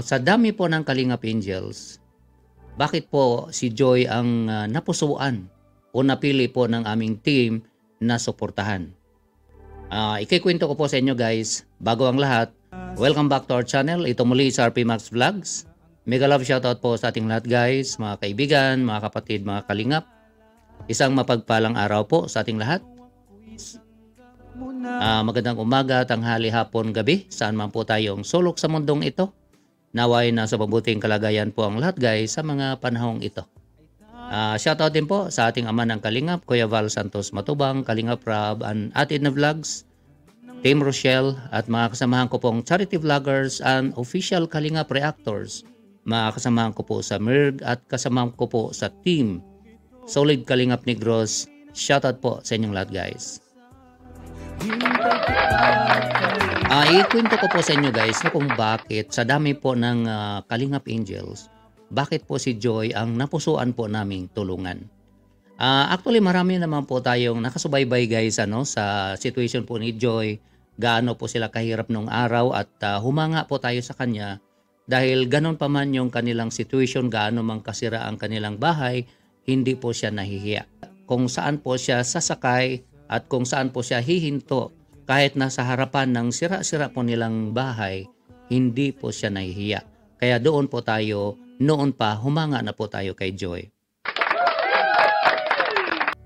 Sa dami po ng Kalingap Angels, bakit po si Joy ang napusuan o napili po ng aming team na suportahan? Ikikwento ko po sa inyo guys, bago ang lahat, welcome back to our channel. Ito muli sa RP Max Vlogs. Mega love shoutout po sa ating lahat guys, mga kaibigan, mga kapatid, mga kalingap. Isang mapagpalang araw po sa ating lahat. Magandang umaga, tanghali, hapon, gabi, saan man po tayong sulok sa mundong ito. Naway na sa mabuting kalagayan po ang lahat guys sa mga panahong ito. Shoutout din po sa ating ama ng Kalingap, Kuya Val Santos Matubang, Kalingap Rob, and Atid na Vlogs, Team Rochelle, at mga kasamahan ko pong charity vloggers and official Kalingap reactors. Mga kasamahan ko po sa MIRG at kasamahan ko po sa team Solid Kalingap Negros. Shoutout po sa inyong lahat guys. Ikwento ko po sa inyo guys na kung bakit sa dami po ng Kalingap Angels, bakit po si Joy ang napusuan po naming tulungan. Actually marami naman po tayong nakasubaybay guys sa situation po ni Joy, gaano po sila kahirap nung araw at humanga po tayo sa kanya dahil ganon pa man yung kanilang situation, gaano mang kasira ang kanilang bahay, hindi po siya nahihiya. Kung saan po siya sasakay at kung saan po siya hihinto, kahit nasa harapan ng sira-sira po nilang bahay, hindi po siya nahihiya. Kaya doon po tayo, noon pa, humanga na po tayo kay Joy.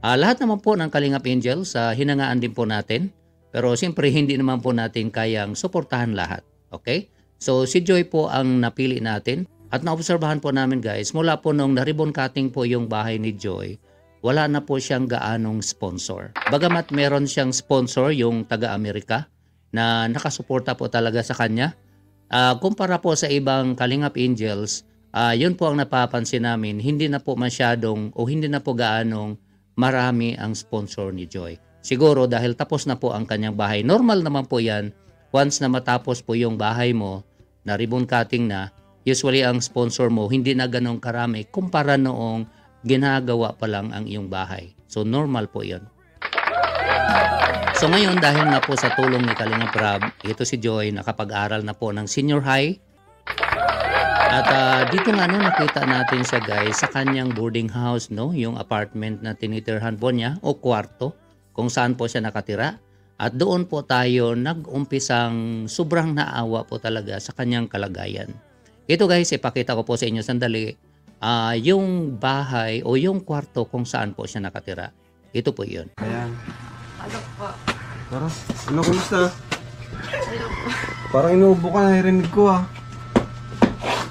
Lahat naman po ng Kalingap Angels, hinangaan din po natin. Pero siyempre, hindi naman po natin kayang suportahan lahat. Okay? So, si Joy po ang napili natin. At naobserbahan po namin guys, mula po nung na-ribbon cutting po yung bahay ni Joy, wala na po siyang gaanong sponsor. Bagamat meron siyang sponsor, yung taga-Amerika, na nakasuporta po talaga sa kanya. Kumpara po sa ibang Kalingap Angels, yun po ang napapansin namin, hindi na po masyadong o hindi na po gaanong marami ang sponsor ni Joy. Siguro dahil tapos na po ang kanyang bahay. Normal naman po yan, once na matapos po yung bahay mo, na ribbon cutting na, usually ang sponsor mo hindi na ganong karami kumpara noong ginagawa pa lang ang iyong bahay. So normal po yun. So ngayon dahil na po sa tulong ni Kalingap Rob, ito si Joy nakapag-aral na po ng senior high. At dito nga nakita natin siya guys sa kanyang boarding house, yung apartment na tinitirhan po niya o kwarto kung saan po siya nakatira. At doon po tayo nag-umpisang sobrang naawa po talaga sa kanyang kalagayan. Ito guys, ipakita ko po sa inyo sandali. Yung bahay o yung kwarto kung saan po siya nakatira. Ito po yun. Ayan. Ano po? Tara. Ano, kumusta? Ano po? Parang inuubo ka, narinig ko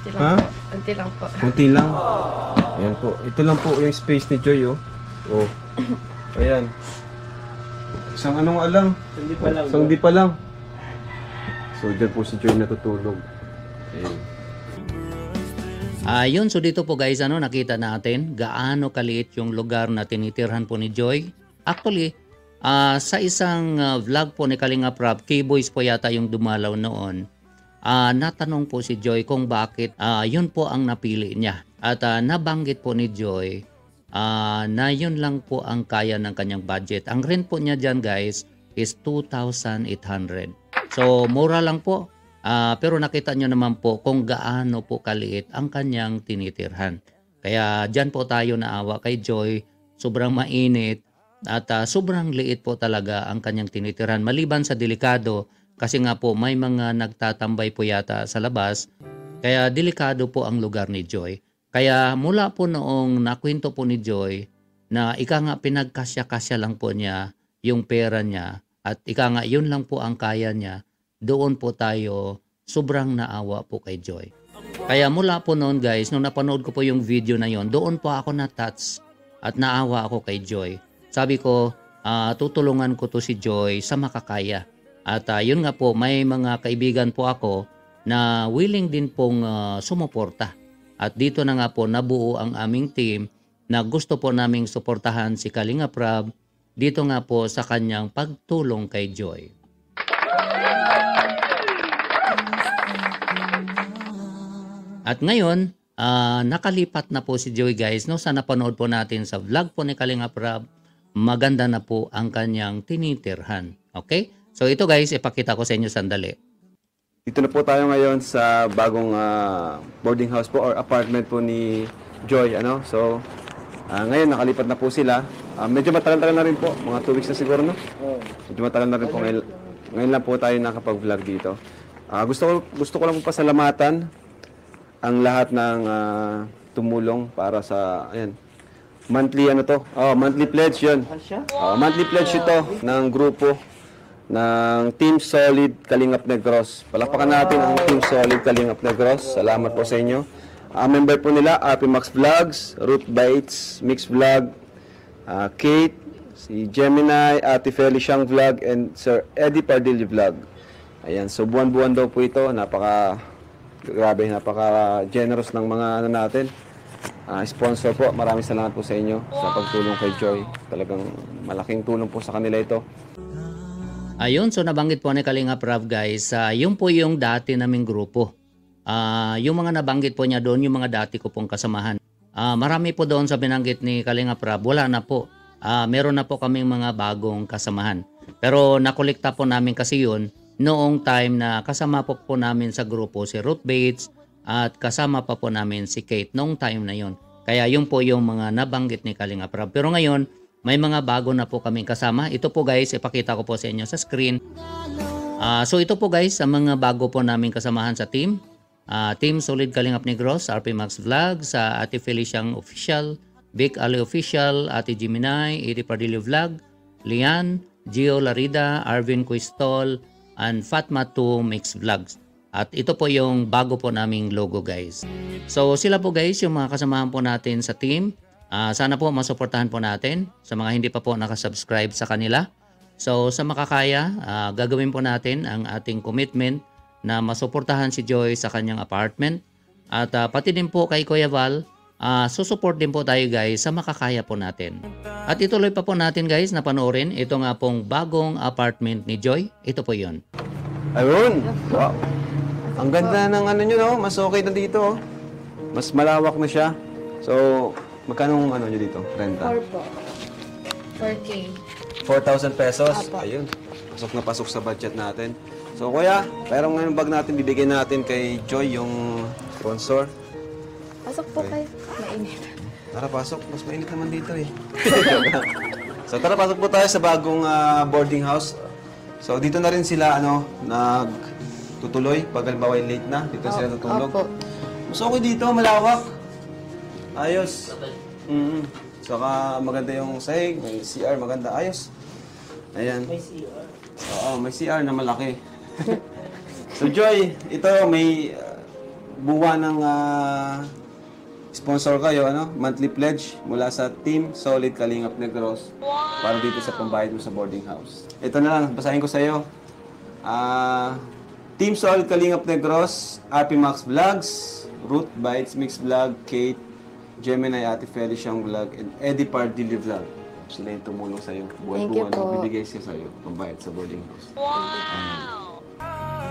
Unti lang Ha? po. Unti lang po. Kunti lang. Ayan po. Ito lang po yung space ni Joy, Oh. Ayan. Isang anong alang? Hindi pa lang. Isang di pa lang. So, dyan po si Joy natutulog. Ayan. Yun, so dito po guys, nakita natin gaano kaliit yung lugar na tinitirhan po ni Joy. Actually, sa isang vlog po ni Kalingap Rob, K-Boys po yata yung dumalaw noon. Natanong po si Joy kung bakit yun po ang napili niya. At nabanggit po ni Joy na yun lang po ang kaya ng kanyang budget. Ang rent po niya dyan guys is 2,800. So mura lang po. Pero nakita nyo naman po kung gaano po kaliit ang kanyang tinitirhan. Kaya dyan po tayo naawa kay Joy. Sobrang mainit at sobrang liit po talaga ang kanyang tinitirhan. Maliban sa delikado kasi nga po may mga nagtatambay po yata sa labas. Kaya delikado po ang lugar ni Joy. Kaya mula po noong nakwento po ni Joy na ika nga pinagkasya-kasya lang po niya yung pera niya at ika nga yun lang po ang kaya niya. Doon po tayo sobrang naawa po kay Joy. Kaya mula po noon guys, nung napanood ko po yung video na yon, doon po ako na-touch at naawa ako kay Joy. Sabi ko, tutulungan ko to si Joy sa makakaya. At yun nga po, may mga kaibigan po ako na willing din pong sumuporta. At dito na nga po nabuo ang aming team na gusto po naming suportahan si Kalingap Rob dito nga po sa kanyang pagtulong kay Joy. At ngayon, nakalipat na po si Joy guys. Sa napanood po natin sa vlog po ni Kalingap Rob, maganda na po ang kanyang tinitirhan. Okay? So ito guys, ipakita ko sa inyo sandali. Dito na po tayo ngayon sa bagong boarding house po or apartment po ni Joy. Ano? So, ngayon nakalipat na po sila. Medyo matagal-tagal na rin po. Mga 2 weeks na siguro, no? Medyo matagal na rin po. Ngayon lang po tayo nakapag-vlog dito. Gusto ko lang po pasalamatan ang lahat ng tumulong para sa, ayan, monthly monthly pledge yun. Monthly pledge ito ng grupo ng Team Solid Kalingap Negros. Palakpakan natin ang Team Solid Kalingap Negros. Salamat po sa inyo. Member po nila, RP Max Vlogs, Root Bites, Mix Vlog, Kate, si Gemini, Ate Feli Siang Vlog, and Sir Eddie Pardillo Vlog. Ayan, so buwan-buwan daw po ito. Napaka-generous ng mga natin. Sponsor po, maraming salamat po sa inyo sa pagtulong kay Joy. Talagang malaking tulong po sa kanila ito. Ayun, so nabanggit po ni Kalingap Rob guys, yun po yung dati naming grupo. Yung mga nabanggit po niya doon, yung mga dati ko pong kasamahan. Marami po doon sa binanggit ni Kalingap Rob, wala na po. Meron na po kaming mga bagong kasamahan. Pero nakolekta po namin kasi yun noong time na kasama po namin sa grupo si Ruth Bates at kasama pa po namin si Kate noong time na yun. Kaya yun po yung mga nabanggit ni Kalingap Rob. Pero ngayon, may mga bago na po kaming kasama. Ito po guys, ipakita ko po sa inyo sa screen. So ito po guys, sa mga bago po namin kasamahan sa team. Team Solid Kalingap Negros, RP Max Vlog, sa Ate Feliciang Official, Vic Ali Official, Ate Gemini, Eddie Pardillo Vlog, Lian, Gio Larida, Arvin Quistol, and Fatma 2 Mix Vlogs. At ito po yung bago po naming logo guys. So sila po guys, yung mga kasamahan po natin sa team. Sana po masuportahan po natin sa mga hindi pa po nakasubscribe sa kanila. So sa makakaya, gagawin po natin ang ating commitment na masuportahan si Joy sa kanyang apartment. At pati din po kay Kuya Val, susupport din po tayo guys sa makakaya po natin. At ituloy pa po natin guys na panoorin ito nga pong bagong apartment ni Joy. Ito po yun. Ayun! Wow! Ang ganda ng ano nyo, no? Mas okay na dito. Mas malawak na siya. So, magkano ang ano nyo dito? Renta? 4 po. 4K. 4,000 pesos? Apo. Ayun. Pasok na pasok sa budget natin. So, kuya, pero ngayon bag natin, bibigyan natin kay Joy yung sponsor. Pasok po kayo. Mainit. Tara, pasok. Mas mainit naman dito eh. So, tara, pasok po tayo sa bagong boarding house. So, dito na rin sila, nagtutuloy. Pag halimbawa late na, dito sila tutulog. Opo. Mas okay dito, malawak. Ayos. Saka maganda yung sahig, may CR, maganda. Ayos. Ayan. May CR. Oo, may CR na malaki. So Joy, ito may buwan ng sponsor kayo, monthly pledge mula sa Team Solid Kalingap Negros para dito sa pambayad mo sa boarding house. Ito na lang, basahin ko sa iyo. Team Solid Kalingap Negros, RP Max Vlogs, Root Bites, Mix Vlog, Kate, Gemini, Ate Feli Siang Vlog, and Eddie Pardillo Vlog. Sila yung tumulong sa iyo. Buwan-buwan, bibigay siya sa iyo pambayad sa boarding house.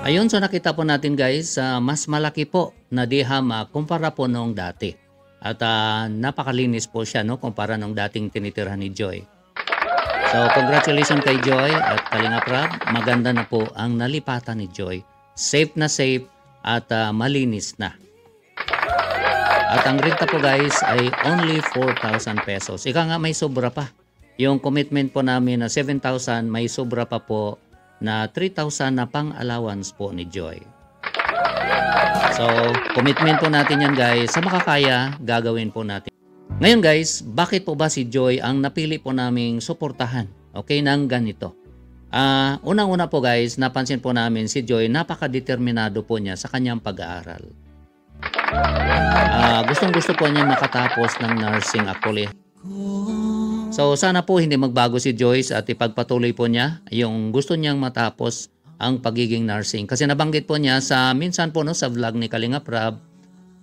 Ayun, so nakita po natin guys, mas malaki po na dihama kumpara po noong dati. At napakalinis po siya kumpara noong dating tinitirhan ni Joy. So congratulations kay Joy at Kalingap Rob. Maganda na po ang nalipatan ni Joy. Safe na safe at malinis na. At ang renta po guys ay only 4,000 pesos. Ika nga may sobra pa. Yung commitment po namin na 7,000, may sobra pa po na 3,000 na pang-allowance po ni Joy. So, commitment po natin yan guys. Sa makakaya, gagawin po natin. Ngayon guys, bakit po ba si Joy ang napili po naming suportahan? Okay, nang ganito. Unang-una po guys, napansin po namin si Joy, napaka-determinado po niya sa kanyang pag-aaral. Gustong-gusto po niya makatapos ng nursing actually. So sana po hindi magbago si Joyce at ipagpatuloy po niya yung gusto niyang matapos ang pagiging nursing. Kasi nabanggit po niya sa minsan po sa vlog ni Kalingap Rob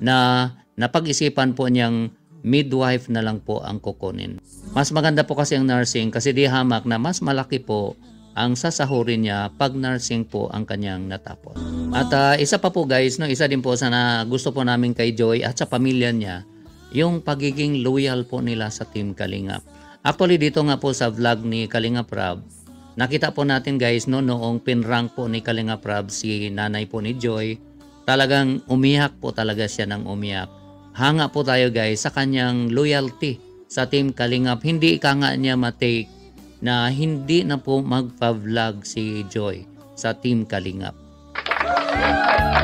na napag-isipan po niyang midwife na lang po ang kukunin. Mas maganda po kasi ang nursing kasi di hamak na mas malaki po ang sasahurin niya pag nursing po ang kanyang natapos. At isa pa po guys, isa din po sana gusto po namin kay Joy at sa pamilya niya, yung pagiging loyal po nila sa Team Kalingap. Actually dito nga po sa vlog ni Kalingap Rob, Nakita po natin guys no, noong pinrank po ni Kalinga Prab si nanay po ni Joy, talagang umiyak po talaga siya ng umiyak. Hanga po tayo guys sa kanyang loyalty sa Team Kalingap. Hindi ka nga niya matake na hindi na po magpa-vlog si Joy sa Team Kalingap.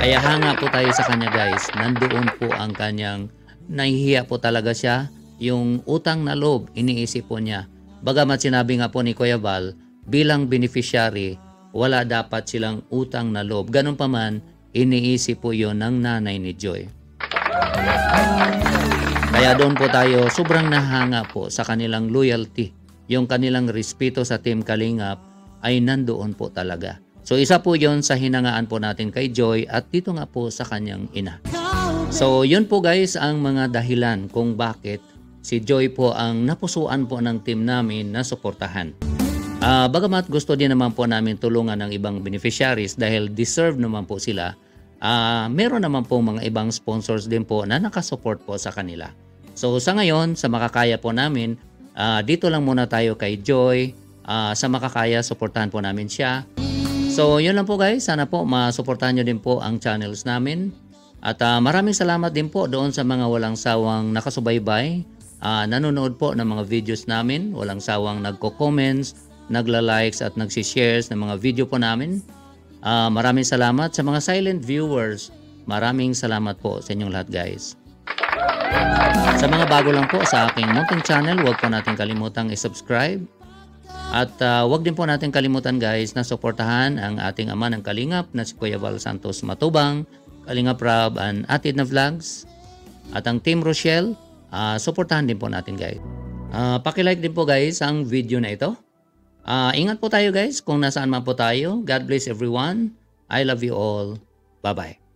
Kaya hanga po tayo sa kanya guys. Nandoon po ang kanyang nahihiya po talaga siya. Yung utang na loob, iniisip po niya. Bagamat sinabi nga po ni Kuya Val, bilang beneficiary, wala dapat silang utang na loob. Ganun pa man, iniisip po yon ng nanay ni Joy. Kaya doon po tayo, sobrang nahanga po sa kanilang loyalty. Yung kanilang respeto sa Team Kalingap ay nandoon po talaga. So isa po yon sa hinangaan po natin kay Joy at dito nga po sa kanyang ina. So yun po guys ang mga dahilan kung bakit si Joy po ang napusuan po ng team namin na suportahan. Bagamat gusto din naman po namin tulungan ng ibang beneficiaries dahil deserve naman po sila, meron naman po mga ibang sponsors din po na nakasupport po sa kanila. So sa ngayon, sa makakaya po namin, dito lang muna tayo kay Joy. Sa makakaya, suportahan po namin siya. So yun lang po guys, sana po masuportahan nyo din po ang channels namin. At maraming salamat din po doon sa mga walang sawang nakasubaybay. Nanonood po ng mga videos namin, walang sawang nagko-comments, nagla-likes at nagsishares ng mga video po namin. Maraming salamat sa mga silent viewers. Maraming salamat po sa inyong lahat guys. Sa mga bago lang po sa aking munting channel, huwag po natin kalimutang i-subscribe. At huwag din po natin kalimutan guys na suportahan ang ating ama ng Kalingap na si Kuya Val Santos Matubang, Kalingap Rob and Atid na Vlogs. At ang Team Rochelle, suportahan din po natin guys. Paki-like din po guys ang video na ito. Ingat po tayo guys kung nasaan man po tayo. God bless everyone. I love you all. Bye-bye.